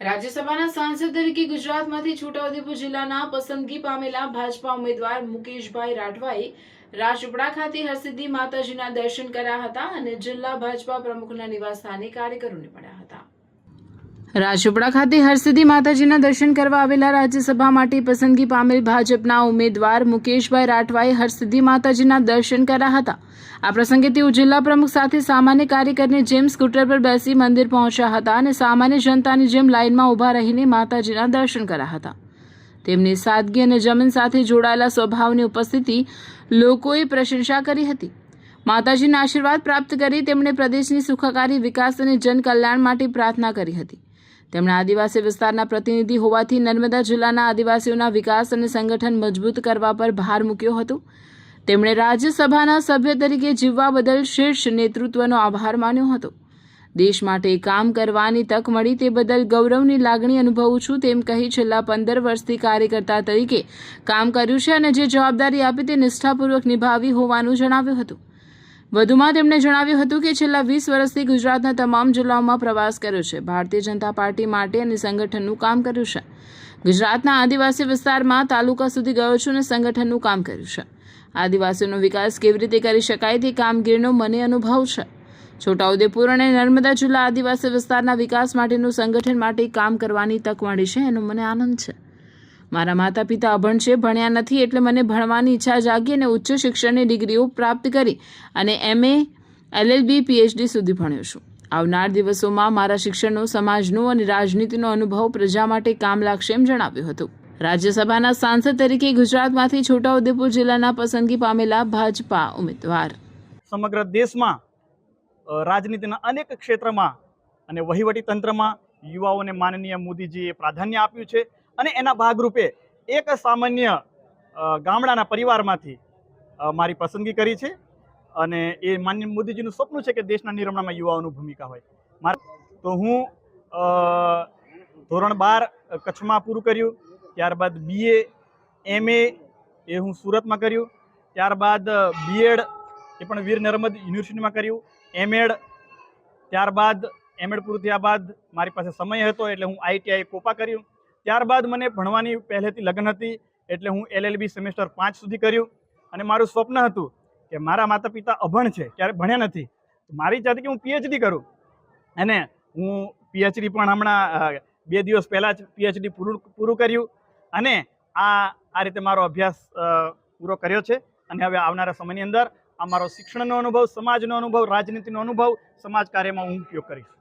રાજ્યસભાના સાંસદ તરીકે ગુજરાતમાંથી છોટાઉદેપુર જિલ્લાના પસંદગી પામેલા ભાજપા ઉમેદવાર મુકેશભાઈ રાઠવાએ રાજપીપળા ખાતે હરસિદ્ધિ માતાજીના દર્શન કર્યા હતા અને જિલ્લા ભાજપા પ્રમુખના નિવાસસ્થાને કાર્યકરોને મળ્યા હતા। રાજપીપળા ખાતે હરસિદ્ધિ માતાજીના દર્શન કરવા આવેલા રાજ્યસભા માટે પસંદગી પામેલ ભાજપના ઉમેદવાર મુકેશભાઈ રાઠવાએ હરસિદ્ધિ માતાજીના દર્શન કર્યા હતા। આ પ્રસંગે તેઓ જિલ્લા પ્રમુખ સાથે સામાન્ય કાર્યકરની જેમ સ્કૂટર પર બેસી મંદિર પહોંચ્યા હતા અને સામાન્ય જનતાની જેમ લાઇનમાં ઊભા રહીને માતાજીના દર્શન કર્યા હતા। તેમની સાદગી અને જમીન સાથે જોડાયેલા સ્વભાવની ઉપસ્થિતિ લોકોએ પ્રશંસા કરી હતી। માતાજીના આશીર્વાદ પ્રાપ્ત કરી તેમણે પ્રદેશની સુખાકારી, વિકાસ અને જનકલ્યાણ માટે પ્રાર્થના કરી હતી। તેમણે આદિવાસી વિસ્તારના પ્રતિનિધિ હોવાથી નર્મદા જિલ્લાના આદિવાસીઓના વિકાસ અને સંગઠન મજબૂત કરવા પર ભાર મૂક્યો હતો। તેમણે રાજ્યસભાના સભ્ય તરીકે જીવવા બદલ શીર્ષ નેતૃત્વનો આભાર માન્યો હતો। દેશ માટે કામ કરવાની તક મળી તે બદલ ગૌરવની લાગણી અનુભવું છું તેમ કહી છેલ્લા 15 વર્ષથી કાર્યકર્તા તરીકે કામ કર્યું છે અને જે જવાબદારી આપી તે નિષ્ઠાપૂર્વક નિભાવી હોવાનું જણાવ્યું હતું। વધુમાં તેમણે જણાવ્યું હતું કે છેલ્લા 20 વર્ષથી ગુજરાતના તમામ જિલ્લાઓમાં પ્રવાસ કર્યો છે, ભારતીય જનતા પાર્ટી માટે અને સંગઠનનું કામ કર્યું છે। ગુજરાતના આદિવાસી વિસ્તારમાં તાલુકા સુધી ગયો છું અને સંગઠનનું કામ કર્યું છે। આદિવાસીઓનો વિકાસ કેવી રીતે કરી શકાય તે કામગીરીનો મને અનુભવ છે। છોટાઉદેપુર અને નર્મદા જિલ્લા આદિવાસી વિસ્તારના વિકાસ માટેનું સંગઠન માટે કામ કરવાની તક મળી છે, એનો મને આનંદ છે। મારા માતા પિતા અભણ છે, ભણ્યા નથી, એટલે મને ભણવાની ઈચ્છા જાગી અને ઉચ્ચ શિક્ષણની ડિગ્રીઓ પ્રાપ્ત કરી અને MA, LLB, PhD સુધી ભણ્યો છું। આવનાર દિવસોમાં મારા શિક્ષણનો, સમાજનો અને રાજનીતિનો અનુભવ પ્રજા માટે કામ લાગશે એમ જણાવ્યું હતું। રાજ્યસભાના સાંસદ તરીકે ગુજરાતમાંથી છોટાઉદેપુર જિલ્લાના પસંદગી પામેલા ભાજપા ઉમેદવાર સમગ્ર દેશમાં રાજનીતિના અનેક ક્ષેત્રમાં અને વહીવટી તંત્રમાં યુવાઓને માનનીય મોદીજીએ પ્રાધાન્ય આપ્યું છે અને એના ભાગરૂપે એક સામાન્ય ગામડાના પરિવારમાંથી મારી પસંદગી કરી છે અને એ માનનીય મોદીજીનું સપનું છે કે દેશના નિર્માણમાં યુવાઓની ભૂમિકા હોય। તો હું ધોરણ 12 કચ્છમાં પૂરું કર્યું, ત્યારબાદ BA, MA એ હું સુરતમાં કર્યું, ત્યારબાદ B.Ed એ પણ વીર નર્મદ યુનિવર્સિટીમાં કર્યું, M.Ed, ત્યારબાદ M.Ed પૂરું થયા બાદ મારી પાસે સમય હતો એટલે હું ITI કોપા કર્યું। ત્યારબાદ મને ભણવાની પહેલેથી લગન હતી એટલે હું LLB સેમેસ્ટર 5 સુધી કર્યું અને મારું સ્વપ્ન હતું કે મારા માતા પિતા અભણ છે, ક્યારે ભણ્યા નથી, મારી ઈચ્છા હતી કે હું PhD કરું અને હું PhD પણ હમણાં 2 દિવસ પહેલાં જ PhD પૂરું કર્યું અને આ રીતે મારો અભ્યાસ પૂરો કર્યો છે અને હવે આવનારા સમયની અંદર આ મારો શિક્ષણનો અનુભવ, સમાજનો અનુભવ, રાજનીતિનો અનુભવ, સમાજ કાર્યમાં હું ઉપયોગ કરીશ।